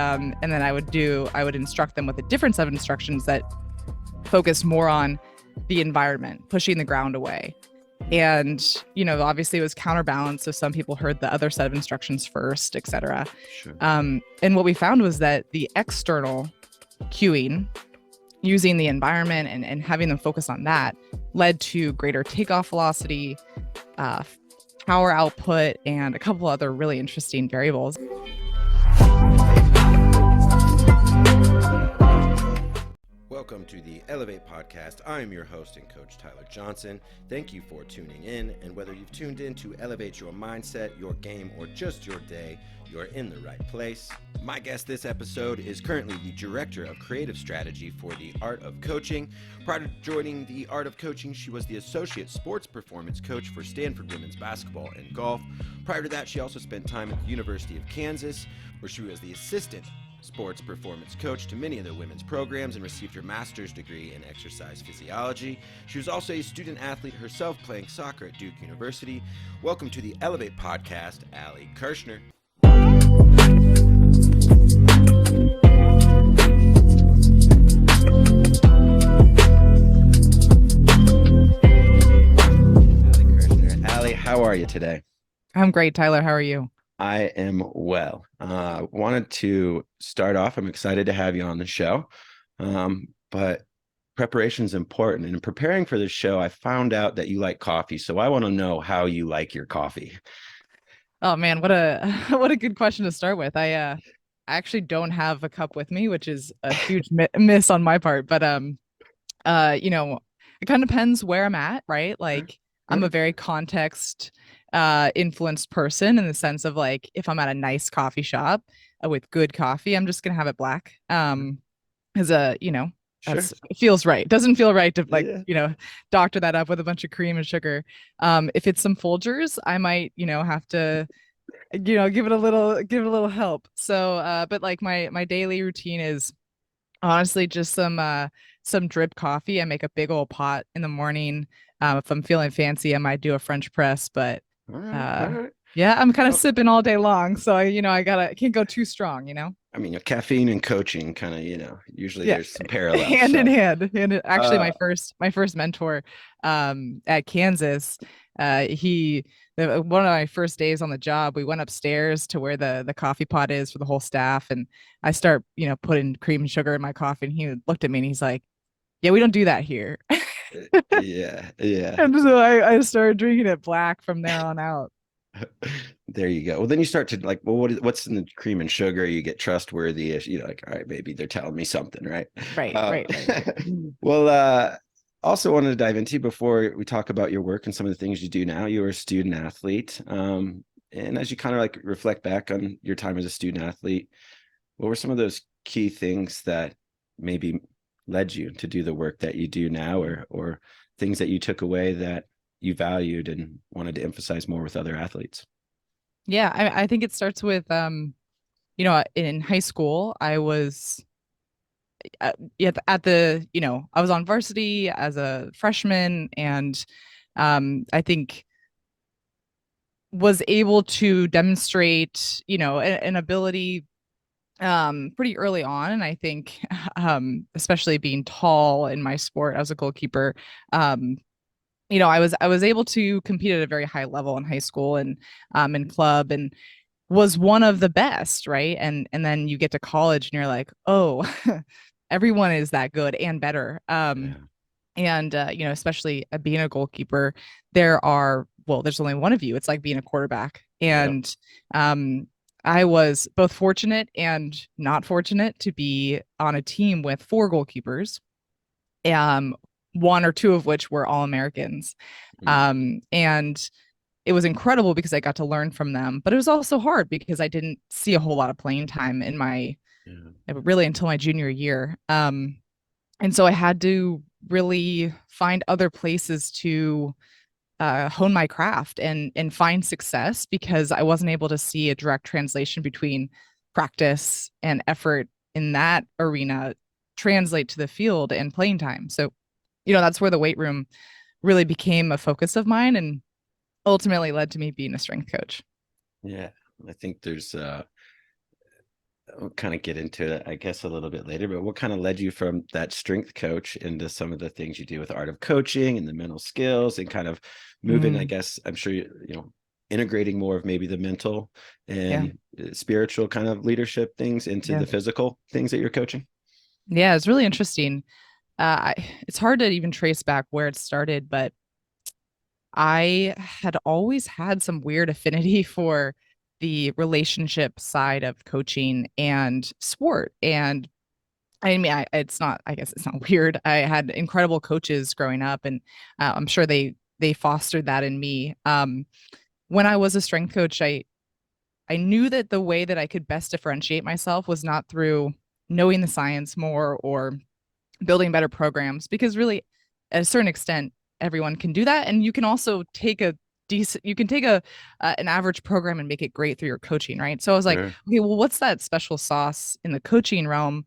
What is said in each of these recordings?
And then I would instruct them with a different set of instructions that focused more on the environment, pushing the ground away. And, obviously it was counterbalanced. So some people heard the other set of instructions first, et cetera. Sure. And what we found was that the external cueing, using the environment and having them focus on that, led to greater takeoff velocity, uh, power output, and a couple other really interesting variables. Welcome to the Elev8 podcast. I am your host and coach, Tyler Johnson. Thank you for tuning in. And whether you've tuned in to elevate your mindset, your game, or just your day, you're in the right place. My guest this episode is currently the Director of Creative Strategy for the Art of Coaching. Prior to joining the Art of Coaching, she was the Associate Sports Performance Coach for Stanford Women's Basketball and Golf. Prior to that, she also spent time at the University of Kansas, where she was the Assistant Sports Performance Coach to many of the women's programs and received her master's degree in exercise physiology. She was also a student athlete herself, playing soccer at Duke University. Welcome to the Elev8 podcast, Allie Kershner. Allie Kershner. Allie, how are you today? I'm great, Tyler. How are you? I am well. Wanted to start off. I'm excited to have you on the show, but preparation is important. And in preparing for this show, I found out that you like coffee. So I want to know how you like your coffee. Oh man, what a what a good question to start with. I actually don't have a cup with me, which is a huge miss on my part. But it kind of depends where I'm at, right? Like I'm a very context influenced person, in the sense of, like, if I'm at a nice coffee shop with good coffee, I'm just gonna have it black. As a, Sure. it feels right. It doesn't feel right to, like, Yeah. doctor that up with a bunch of cream and sugar. If it's some Folgers, I might, have to, give it a little help. So but like my daily routine is honestly just some drip coffee. I make a big old pot in the morning. If I'm feeling fancy, I might do a French press, but All right. All uh right. yeah, I'm kind of Well, sipping all day long. So I can't go too strong. I mean, caffeine and coaching kind of, usually Yeah. there's some parallels. Hand in So, hand. And actually uh, my first mentor at Kansas, he one of my first days on the job, we went upstairs to where the coffee pot is for the whole staff, and I start, putting cream and sugar in my coffee, and he looked at me and he's like, "Yeah, we don't do that here." yeah, yeah. And so I started drinking it black from there on out. There you go. Well, then you start to like, well, what's in the cream and sugar? You get trustworthy. Like, all right, maybe they're telling me something, right? Right, Uh, right, right. well, also wanted to dive into before we talk about your work and some of the things you do now. You're a student athlete, and as you kind of like reflect back on your time as a student athlete, what were some of those key things that maybe led you to do the work that you do now, or things that you took away that you valued and wanted to emphasize more with other athletes? Yeah, I think it starts with in high school, I was at the, I was on varsity as a freshman, and I think was able to demonstrate, an ability pretty early on. And I think especially being tall in my sport as a goalkeeper, I was able to compete at a very high level in high school and in club, and was one of the best, right? And then you get to college and you're like, oh, everyone is that good and better. Yeah. And especially being a goalkeeper, there's only one of you. It's like being a quarterback. Yep. And I was both fortunate and not fortunate to be on a team with four goalkeepers, um, one or two of which were all Americans. Mm. And it was incredible because I got to learn from them, but it was also hard because I didn't see a whole lot of playing time in my Yeah. really until my junior year. And so I had to really find other places to hone my craft and find success, because I wasn't able to see a direct translation between practice and effort in that arena translate to the field and playing time. So, that's where the weight room really became a focus of mine and ultimately led to me being a strength coach. Yeah. I think there's we'll kind of get into it, I guess, a little bit later, but what kind of led you from that strength coach into some of the things you do with art of coaching and the mental skills and kind of moving, I Mm, guess, I'm sure, integrating more of maybe the mental yeah. and spiritual kind of leadership things into Yeah. the physical things that you're coaching? Yeah. It's really interesting. It's hard to even trace back where it started, but I had always had some weird affinity for the relationship side of coaching and sport. And I mean, it's not, I guess it's not weird. I had incredible coaches growing up, and I'm sure they fostered that in me. When I was a strength coach, I knew that the way that I could best differentiate myself was not through knowing the science more or building better programs, because really, at a certain extent, everyone can do that, and you can also take a decent, you can take a an average program and make it great through your coaching, right? So I was like, Sure. okay, well, what's that special sauce in the coaching realm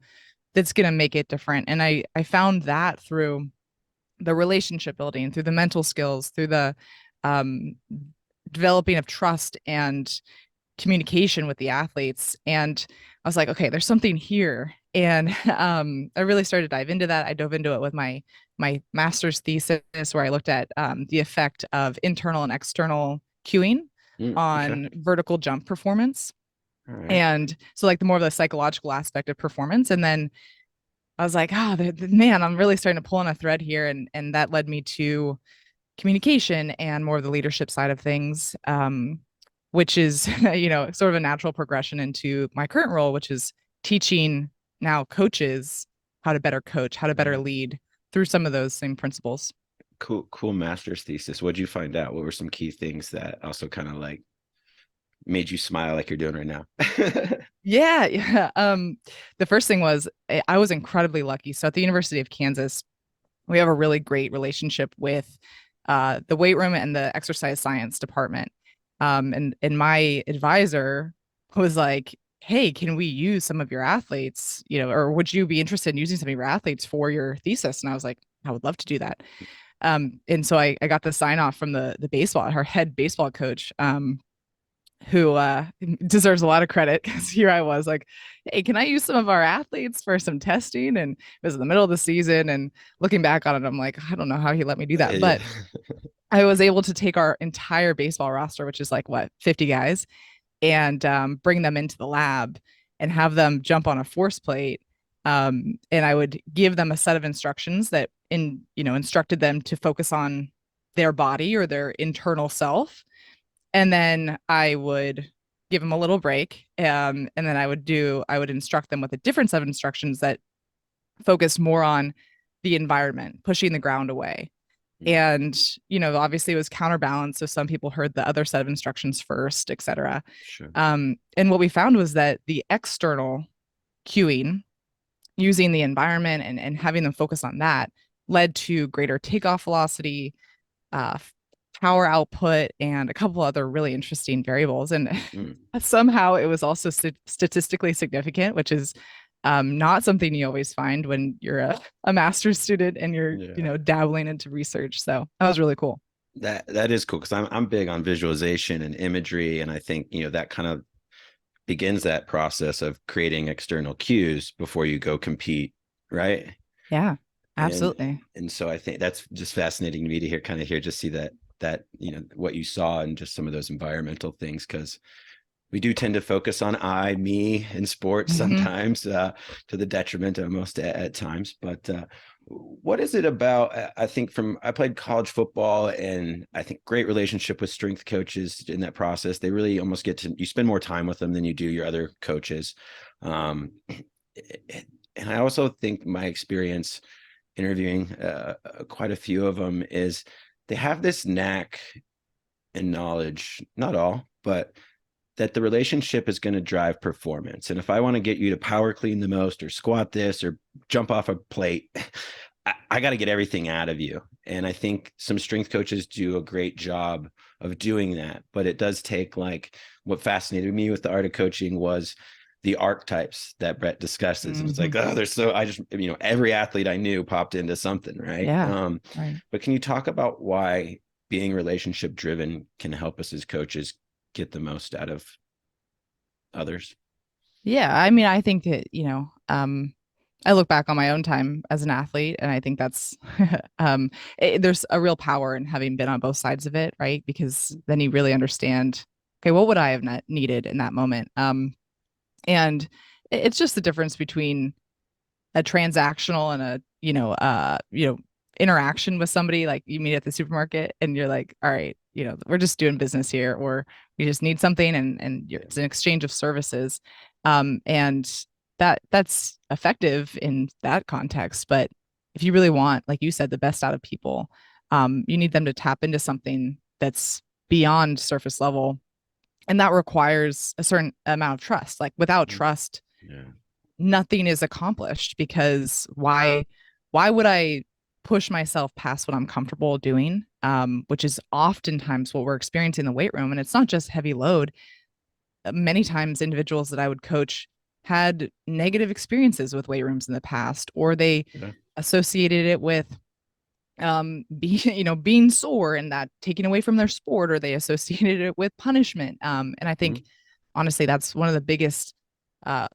that's going to make it different? And I found that through the relationship building, through the mental skills, through the um, developing of trust and communication with the athletes. And I was like, okay, there's something here. And I really started to dive into that. I dove into it with my master's thesis, where I looked at the effect of internal and external cueing Okay. on vertical jump performance. All right. And so, like, the more of the psychological aspect of performance. And then I was like, man, I'm really starting to pull on a thread here. And that led me to communication and more of the leadership side of things, which is, sort of a natural progression into my current role, which is teaching now coaches how to better coach, how to better Yeah. lead through some of those same principles. Cool master's thesis. What'd you find out? What were some key things that also kind of like made you smile like you're doing right now? Yeah, yeah. The first thing was I was incredibly lucky. So at the University of Kansas, we have a really great relationship with the weight room and the exercise science department. And my advisor was like, "Hey, can we use some of your athletes? Or would you be interested in using some of your athletes for your thesis?" And I was like, "I would love to do that." And so I got the sign off from the baseball, our head baseball coach, who deserves a lot of credit, because here I was like, hey, can I use some of our athletes for some testing? And it was in the middle of the season. And looking back on it, I'm like, I don't know how he let me do that. Yeah. But I was able to take our entire baseball roster, which is like what, 50 guys, and bring them into the lab and have them jump on a force plate. And I would give them a set of instructions that instructed them to focus on their body or their internal self, and then I would give them a little break, and then I would instruct them with a different set of instructions that focused more on the environment, pushing the ground away. Mm, And obviously it was counterbalanced, so some people heard the other set of instructions first, etc. sure. And what we found was that the external cueing, using the environment and having them focus on that, led to greater takeoff velocity, uh, power output, and a couple other really interesting variables. And Mm, somehow it was also statistically significant, which is not something you always find when you're a master's student and you're, yeah. dabbling into research. So that was really cool. That is cool because I'm big on visualization and imagery, and I think that kind of begins that process of creating external cues before you go compete, right? Yeah, and absolutely. and so I think that's just fascinating to me to hear, kind of hear, just see that what you saw and just some of those environmental things, because we do tend to focus on me in sports Hmm. sometimes, to the detriment of most at times. But what is it about? I think I played college football, and I think great relationship with strength coaches in that process. They really almost you spend more time with them than you do your other coaches. Um, and I also think my experience interviewing quite a few of them is they have this knack and knowledge, not all, but that the relationship is going to drive performance. And if I want to get you to power clean the most or squat this or jump off a plate, I got to get everything out of you. And I think some strength coaches do a great job of doing that. But it does take, like, what fascinated me with the art of coaching was the archetypes that Brett discusses. And it's like, Hmm. oh, there's so, I just, every athlete I knew popped into something, right? Yeah, right. But can you talk about why being relationship driven can help us as coaches get the most out of others? Yeah, I mean, I think that, I look back on my own time as an athlete, and I think that's there's a real power in having been on both sides of it, right? Because then you really understand, okay, what would I have not needed in that moment? And it's just the difference between a transactional and a interaction with somebody like you meet at the supermarket and you're like, all right, we're just doing business here, or you just need something, and Yeah. it's an exchange of services. And that's effective in that context. But if you really want, like you said, the best out of people, you need them to tap into something that's beyond surface level, and that requires a certain amount of trust. Like without Mm. trust, Yeah. nothing is accomplished, because why would I push myself past what I'm comfortable doing, which is oftentimes what we're experiencing in the weight room. And it's not just heavy load. Many times individuals that I would coach had negative experiences with weight rooms in the past, or they Yeah. associated it with being sore and that taking away from their sport, or they associated it with punishment. And I think Mhm. honestly that's one of the biggest uh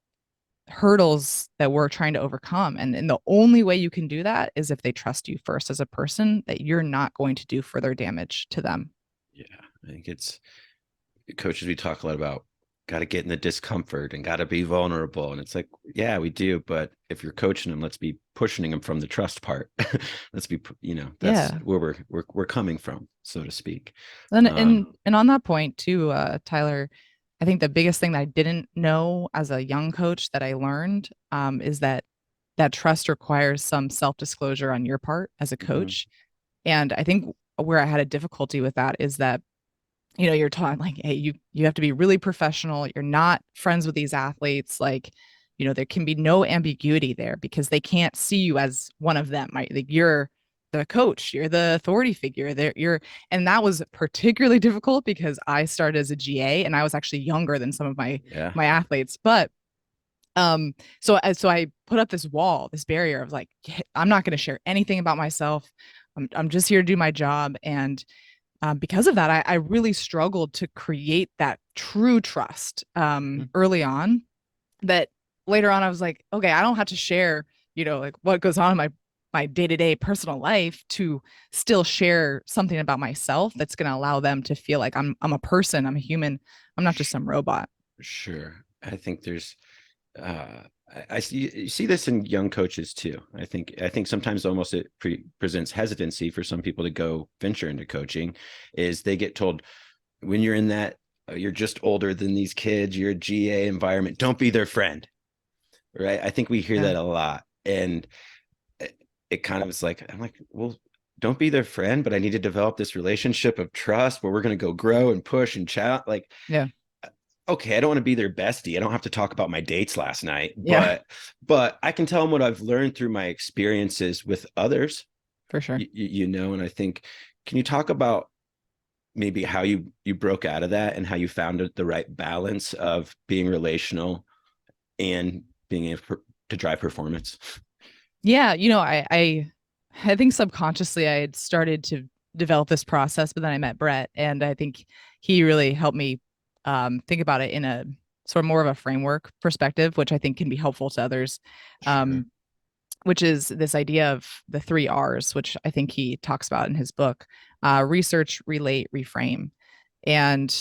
hurdles that we're trying to overcome. And the only way you can do that is if they trust you first as a person, that you're not going to do further damage to them. Yeah. I think it's coaches, we talk a lot about got to get in the discomfort and got to be vulnerable. And it's like, yeah, we do. But if you're coaching them, let's be pushing them from the trust part. Let's be, that's Yeah. where we're coming from, so to speak. And Um, and and on that point too, Tyler, I think the biggest thing that I didn't know as a young coach that I learned, is that trust requires some self-disclosure on your part as a mhm. coach. And I think where I had a difficulty with that is that, you're taught like, hey, you have to be really professional. You're not friends with these athletes. Like, there can be no ambiguity there, because they can't see you as one of them, right? Like you're the coach, you're the authority figure there. And that was particularly difficult because I started as a GA and I was actually younger than some of my Yeah. my athletes. But so I put up this wall, this barrier of like, I'm not going to share anything about myself. I'm just here to do my job. And because of that, I really struggled to create that true trust Mhm. early on. That later on, I was like, okay, I don't have to share, like what goes on in my day to day personal life, to still share something about myself that's going to allow them to feel like I'm a person, I'm a human, I'm not just some robot. Sure. I think there's uh I see you see this in young coaches too. I think sometimes almost it presents hesitancy for some people to go venture into coaching is they get told when you're in that you're just older than these kids, you're a GA environment, don't be their friend, right? I think we hear Yeah, that a lot, and it kind of is like I'm like, well, don't be their friend, but I need to develop this relationship of trust where we're going to go grow and push and chat. Like, yeah, okay, I don't want to be their bestie. I don't have to talk about my dates last night, yeah, but I can tell them what I've learned through my experiences with others. for sure. And I think, can you talk about maybe how you broke out of that and how you found the right balance of being relational and being able to drive performance? Yeah, I think subconsciously I had started to develop this process, but then I met Brett, and I think he really helped me think about it in a sort of more of a framework perspective, which I think can be helpful to others. Sure. Um, which is this idea of the three R's, which I think he talks about in his book: research, relate, reframe. And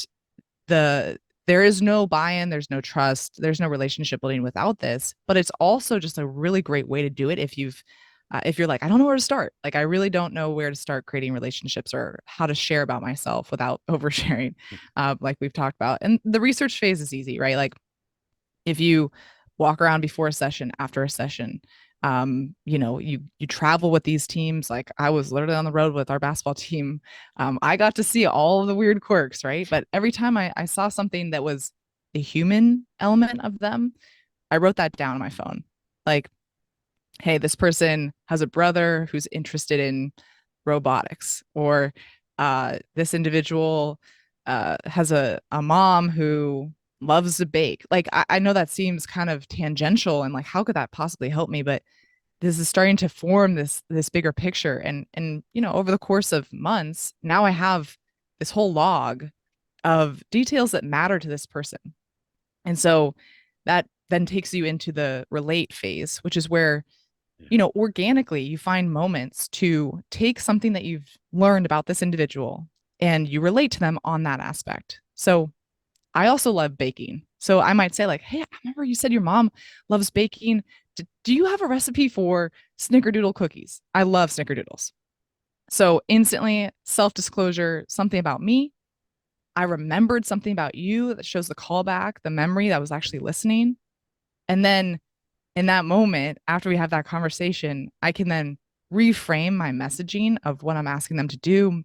the there is no buy-in, there's no trust, there's no relationship building without this. But it's also just a really great way to do it if you're like, I don't know where to start. Like, I really don't know where to start creating relationships or how to share about myself without oversharing, like we've talked about. And the research phase is easy, right? Like, if you walk around before a session, after a session, you travel with these teams. Like, I was literally on the road with our basketball team. I got to see all of the weird quirks, right? But every time I saw something that was the human element of them, I wrote that down on my phone. Like, hey, this person has a brother who's interested in robotics, or this individual has a mom who loves to bake. Like, I know that seems kind of tangential and like, how could that possibly help me? But this is starting to form this bigger picture. And over the course of months, now I have this whole log of details that matter to this person. And so that then takes you into the relate phase, which is where, Yeah. organically you find moments to take something that you've learned about this individual and you relate to them on that aspect. So I also love baking. So I might say, like, hey, I remember you said your mom loves baking. Do you have a recipe for snickerdoodle cookies? I love snickerdoodles. So instantly, self disclosure, something about me. I remembered something about you that shows the callback, the memory that was actually listening. And then in that moment, after we have that conversation, I can then reframe my messaging of what I'm asking them to do,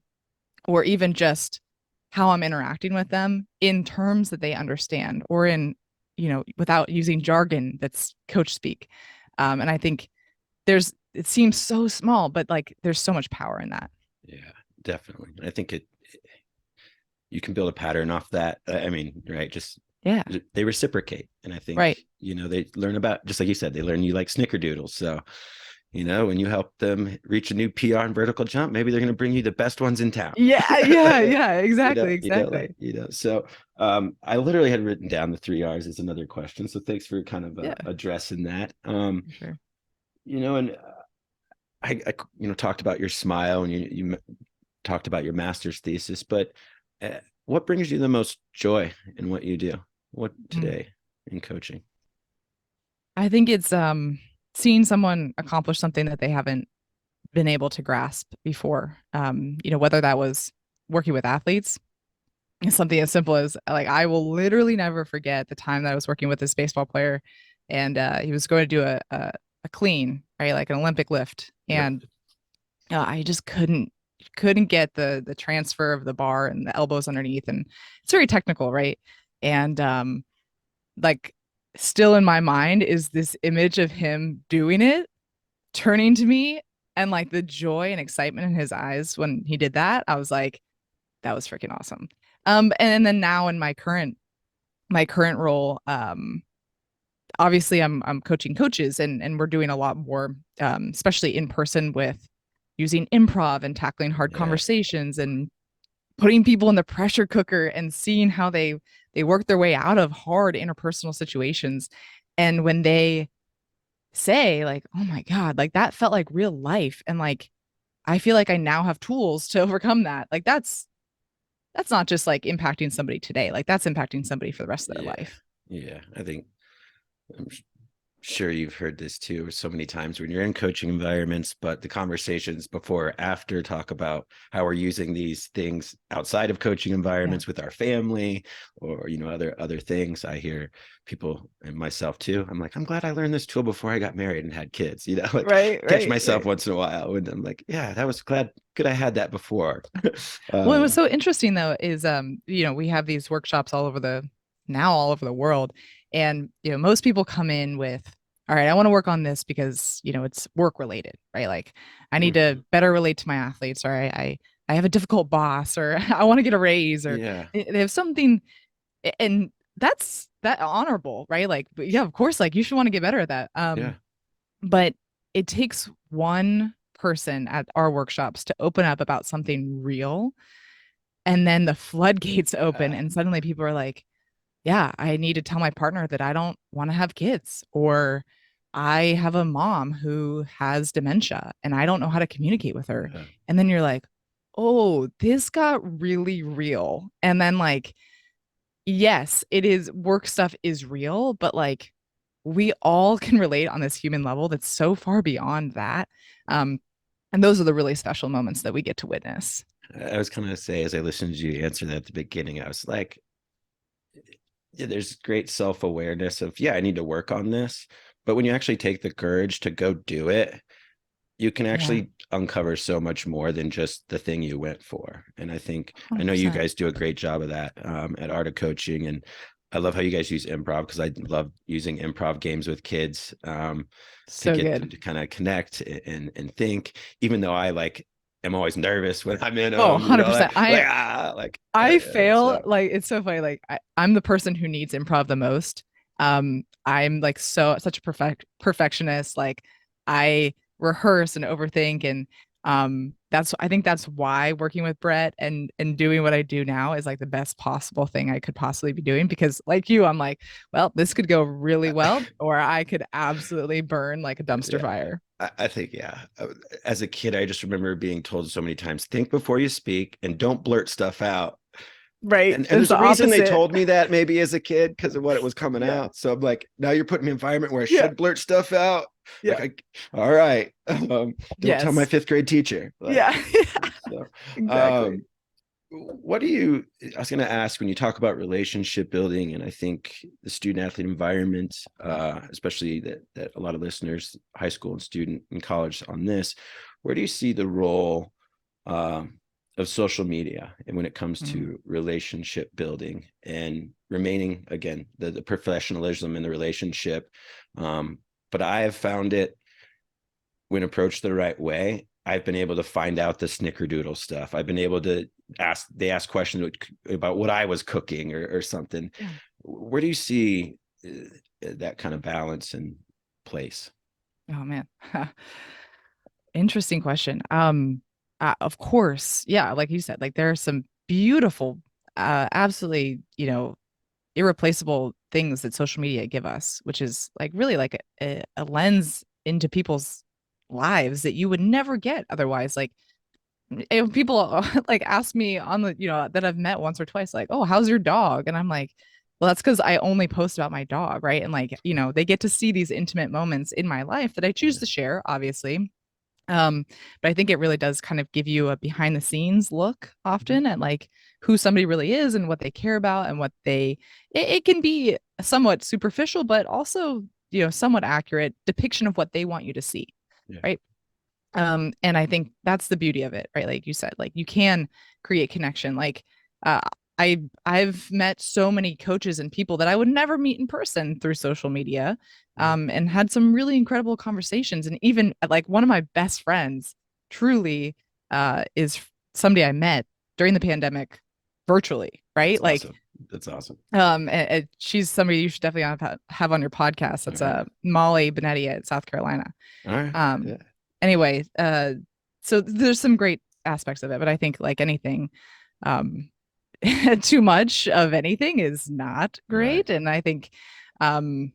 or even just how I'm interacting with them in terms that they understand, or in, without using jargon that's coach speak. And I think it seems so small, but like there's so much power in that. Yeah, definitely. I think you can build a pattern off that. I mean, right? Just Yeah. they reciprocate, and I think Right. they learn about, just like you said, they learn you like snickerdoodles. So when you help them reach a new PR and vertical jump, maybe they're going to bring you the best ones in town. Yeah. Yeah. Yeah. Exactly. Like Exactly. So I literally had written down the 3 R's as another question. So thanks for kind of Yeah. addressing that. For sure. And I talked about your smile, and you talked about your master's thesis, but what brings you the most joy in what you do? What Mm. today in coaching? I think it's seeing someone accomplish something that they haven't been able to grasp before. Whether that was working with athletes, something as simple as, like, I will literally never forget the time that I was working with this baseball player, and he was going to do a clean, right, like an Olympic lift, Yep. and I just couldn't get the transfer of the bar and the elbows underneath, and it's very technical, right? And like, still in my mind is this image of him doing it, turning to me, and like the joy and excitement in his eyes when he did that. I was like, that was freaking awesome. And then now in my current role, obviously I'm coaching coaches, and we're doing a lot more, especially in person, with using improv and tackling hard Yeah. conversations and putting people in the pressure cooker and seeing how they work their way out of hard interpersonal situations. And when they say, like, oh my God, like that felt like real life, and like I feel like I now have tools to overcome that. Like that's not just like impacting somebody today, like that's impacting somebody for the rest of their Yeah. life. Yeah. I think I'm sure you've heard this too so many times when you're in coaching environments, but the conversations before or after talk about how we're using these things outside of coaching Yeah. environments with our family, or other things. I hear people, and myself too, I'm like, I'm glad I learned this tool before I got married and had kids, like Right, catch right, myself right. once in a while, and I'm like, yeah, that was glad good I had that before. Well, uh what's so interesting though is, we have these workshops all over the world. And most people come in with, all right, I want to work on this because, it's work related, right? Like, I need to mhm. better relate to my athletes, or I have a difficult boss, or I want to get a raise, or Yeah. they have something. And that's that honorable, right? Like, but yeah, of course, like you should want to get better at that. Yeah. But it takes one person at our workshops to open up about something real, and then the floodgates open, uh, and suddenly people are like, yeah, I need to tell my partner that I don't want to have kids, or I have a mom who has dementia and I don't know how to communicate with her. uh, And then you're like, oh, this got really real. And then, like, yes, it is, work stuff is real, but like we all can relate on this human level that's so far beyond that. Um, and those are the really special moments that we get to witness. I was kind of say, as I listened to you answer that at the beginning, I was like, yeah, there's great self-awareness of, yeah, I need to work on this. But when you actually take the courage to go do it, you can Yeah, actually uncover so much more than just the thing you went for. And I know you 100%. guys do a great job of that at Art of Coaching. And I love how you guys use improv, because I love using improv games with kids to So get them good. to kind of connect and think, even though I am always nervous when I'm in Oh, them, 100%. I fail. so Like, it's so funny. Like, I'm the person who needs improv the most. I'm like such a perfectionist. Like, I rehearse and overthink, and I think that's why working with Brett and doing what I do now is like the best possible thing I could possibly be doing, because like you, I'm like, well, this could go really well, or I could absolutely burn like a dumpster Yeah. fire. I think, yeah. As a kid, I just remember being told so many times, think before you speak and don't blurt stuff out. Right. And It's there's a the reason they opposite. told me that, maybe as a kid, because of what it was coming Yeah. out. So I'm like, now you're putting me in an environment where I Yeah. should blurt stuff out. Yeah. Like, all right, don't tell my Yes. fifth grade teacher. Like, Yeah. so, Exactly. um, what do you, I was going to ask, when you talk about relationship building, and I think the student athlete environment, especially that a lot of listeners, high school and student and college on this, where do you see the role um, of social media and when it comes Mm. to relationship building and remaining, again, the professionalism in the relationship? But I have found it, when approached the right way, I've been able to find out the snickerdoodle stuff. I've been able to ask questions about what I was cooking or something. Yeah. Where do you see that kind of balance in place? Oh man. Interesting question. Of course, yeah, like you said, like there are some beautiful, absolutely, irreplaceable things that social media give us, which is like really like a lens into people's lives that you would never get otherwise. Like if people like ask me on the, that I've met once or twice, like, oh, how's your dog? And I'm like, well, that's because I only post about my dog, right? And like, they get to see these intimate moments in my life that I choose Yeah. to share, obviously. Um, but I think it really does kind of give you a behind the scenes look Mhm. often at like who somebody really is and what they care about and it can be somewhat superficial, but also, somewhat accurate depiction of what they want you to see. Yeah. Right. And I think that's the beauty of it, right? Like you said, like you can create connection. Like uh I've met so many coaches and people that I would never meet in person through social media, Mhm. and had some really incredible conversations. And even like one of my best friends truly is somebody I met during the pandemic virtually, That's right? Like awesome. That's awesome. and she's somebody you should definitely have on your podcast. All That's right. Molly Benetti at South Carolina. All right. um Yeah. anyway, so there's some great aspects of it, but I think like anything, um too much of anything is not Right. great. And I think, um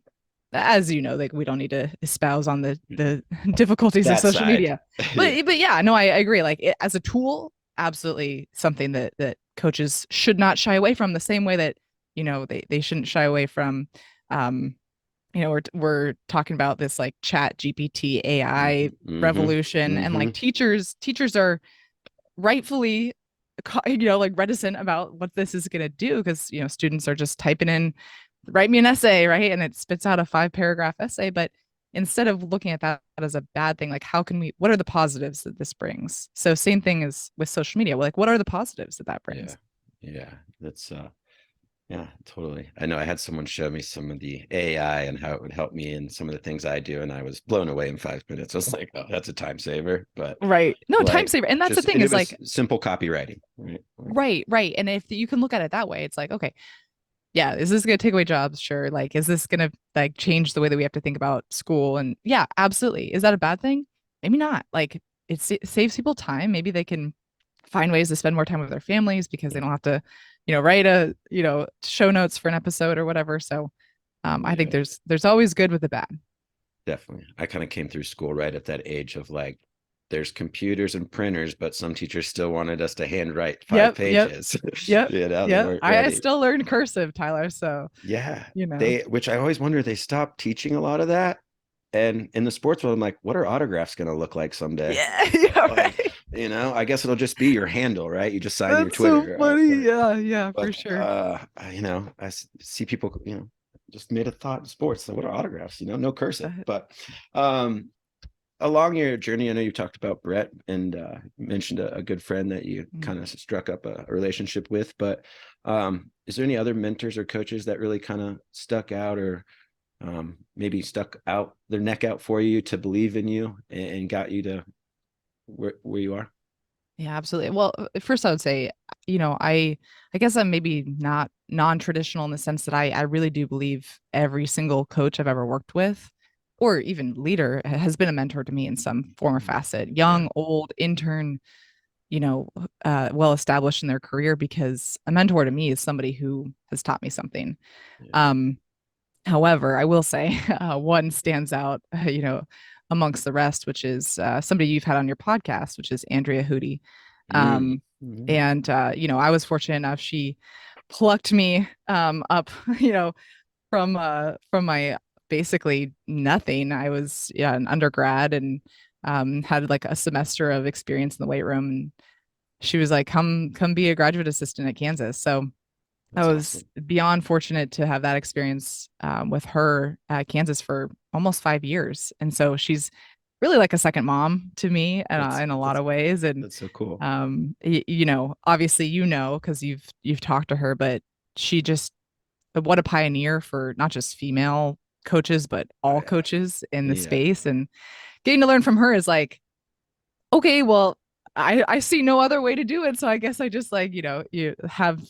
as you know, like we don't need to espouse on the difficulties of That social side. media, Yeah. but yeah, no, I agree. Like as a tool, absolutely something that coaches should not shy away from, the same way that they shouldn't shy away from, um we're talking about this like chat GPT AI Mm-hmm. revolution, and Mm-hmm. like teachers are rightfully like reticent about what this is going to do, because students are just typing in, write me an essay, right, and it spits out a 5 paragraph essay. But instead of looking at that as a bad thing, like what are the positives that this brings? So same thing as with social media, like what are the positives that Yeah. brings? Yeah. That's yeah, totally. I know I had someone show me some of the AI and how it would help me in some of the things I do, and I was blown away in 5 minutes. I was like, oh, that's a time saver. But Right, no, time like, saver. And that's the just, thing and it is was like, simple copywriting, right? Like, right, and if you can look at it that way, it's like, okay, yeah, is this going to take away jobs? Sure. Like, is this going to like change the way that we have to think about school? And yeah, absolutely. Is that a bad thing? Maybe not. Like, it saves people time. Maybe they can find ways to spend more time with their families because they don't have to, write show notes for an episode or whatever. So, I think yeah, there's always good with the bad. definitely. I kind of came through school right at that age of like, there's computers and printers, but some teachers still wanted us to handwrite five Yep, yep, pages. yep, They yep. weren't I ready. still learn cursive, Tyler. So, Yeah. you know, Which I always wonder, they stopped teaching a lot of that. And in the sports world, I'm like, what are autographs going to look like someday? yeah, yeah, Like, right. I guess it'll just be your handle, right? You just sign your That's so Twitter. funny. Yeah, yeah, for But sure. see people, just made a thought in sports. So what are autographs? No cursive. Uh, But um, along your journey, I know you talked about Brett and mentioned a good friend that you mm. kind of struck up a relationship with. But is there any other mentors or coaches that really kind of stuck out, or maybe stuck out their neck out for you to believe in you and got you to where you are? Yeah, absolutely. Well, first I would say, I guess I'm maybe not non-traditional in the sense that I really do believe every single coach I've ever worked with, or even leader, has been a mentor to me in some form or facet. Yeah. Young, old, intern, well established in their career, because a mentor to me is somebody who has taught me something. Yeah. Um, However, I will say one stands out, amongst the rest, which is somebody you've had on your podcast, which is Andrea Hootie. Mm. Um, Mhm. and I was fortunate enough; she plucked me up, from my basically nothing. I was, yeah, an undergrad, and had like a semester of experience in the weight room. And she was like, come be a graduate assistant at Kansas. So I That's was awesome. beyond fortunate to have that experience with her at Kansas for almost 5 years. And so she's really like a second mom to me That's in a lot that's of ways. And that's so cool. obviously, because you've talked to her, but she just, what a pioneer for not just female coaches, but Oh all yeah. coaches in the Yeah. space. And getting to learn from her is like, okay, well, I see no other way to do it. So I guess I just, like, you have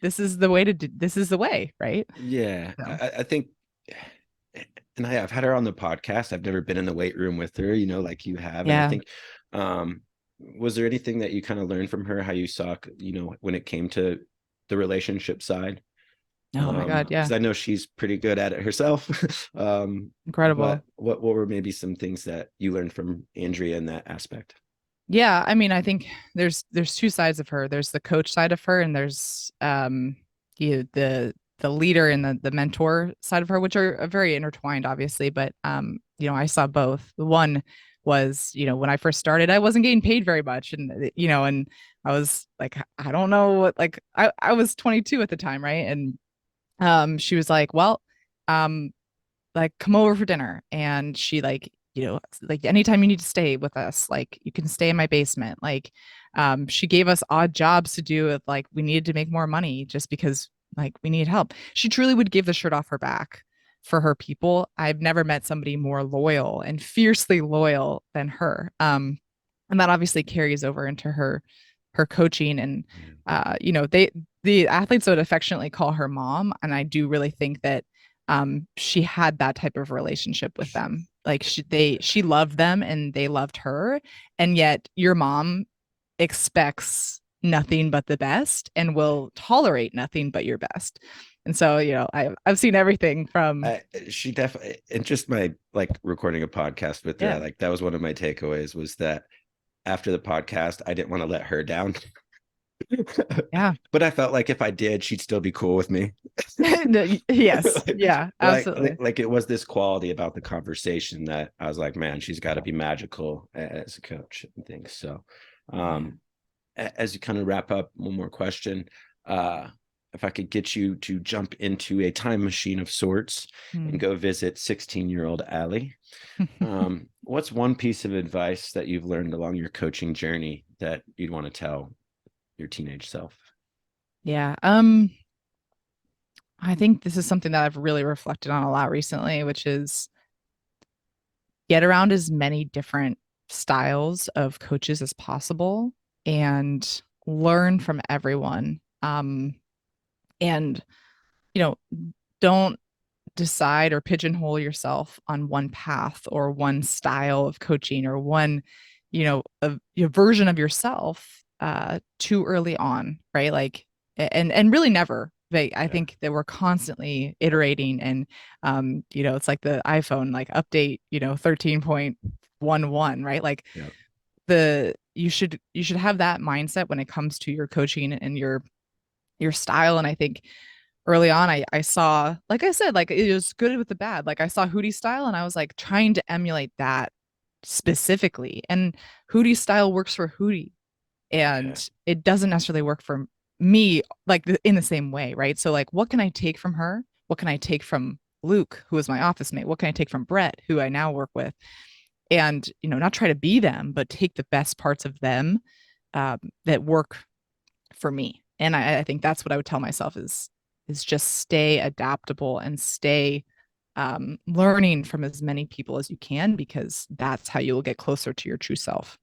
this is the way to do, this is the way, right? Yeah. So I think, and I've had her on the podcast. I've never been in the weight room with her, like you have. And I yeah. think, um, was there anything that you kind of learned from her, how you saw, when it came to the relationship side? Oh my God, yeah. Because I know she's pretty good at it herself. Incredible. But what were maybe some things that you learned from Andrea in that aspect? Yeah, I mean, I think there's two sides of her. There's the coach side of her, and there's the leader and the mentor side of her, which are very intertwined, obviously. But I saw both. The one was, when I first started, I wasn't getting paid very much, and and I was like, I don't know what, like, I was 22 at the time, right? And she was like, well, um like, come over for dinner. And she, like, like, anytime you need to stay with us, like, you can stay in my basement. Like, she gave us odd jobs to do if, like, we needed to make more money, just because, like, we needed help. She truly would give the shirt off her back for her people. I've never met somebody more loyal and fiercely loyal than her. And that obviously carries over into her coaching. And Yeah. the athletes would affectionately call her mom, and I do really think that she had that type of relationship with them. Like, she loved them and they loved her, and yet your mom expects nothing but the best and will tolerate nothing but your best. And so, I've seen everything from, She definitely, and just my like recording a podcast with her, yeah, that was one of my takeaways, was that after the podcast, I didn't want to let her down. yeah. But I felt like if I did, she'd still be cool with me. Yes, like, yeah, absolutely. like it was this quality about the conversation that I was like, man, she's got to be magical as a coach and things. So, Yeah. um, as you kind of wrap up, one more question. Uh, if I could get you to jump into a time machine of sorts and Hmm. go visit 16-year-old Allie, what's one piece of advice that you've learned along your coaching journey that you'd want to tell your teenage self? Yeah. I think this is something that I've really reflected on a lot recently, which is get around as many different styles of coaches as possible and learn from everyone. And, you know, don't decide or pigeonhole yourself on one path or one style of coaching or one, a version of yourself too early on, right? Like, and really never. I Yeah. think that we're constantly iterating, and it's like the iPhone, like, update, 13.11, right? Like, Yeah. you should have that mindset when it comes to your coaching and your style. And I think early on, I saw, like I said, like, it was good with the bad. Like, I saw Hootie style and I was like trying to emulate that specifically. And Hootie style works for Hootie, Yeah. and it doesn't necessarily work for me, like, in the same way, right? So, like, what can I take from her? What can I take from Luke, who was my office mate? What can I take from Brett, who I now work with? And, not try to be them, but take the best parts of them that work for me. And I think that's what I would tell myself is just stay adaptable and stay learning from as many people as you can, because that's how you will get closer to your true self.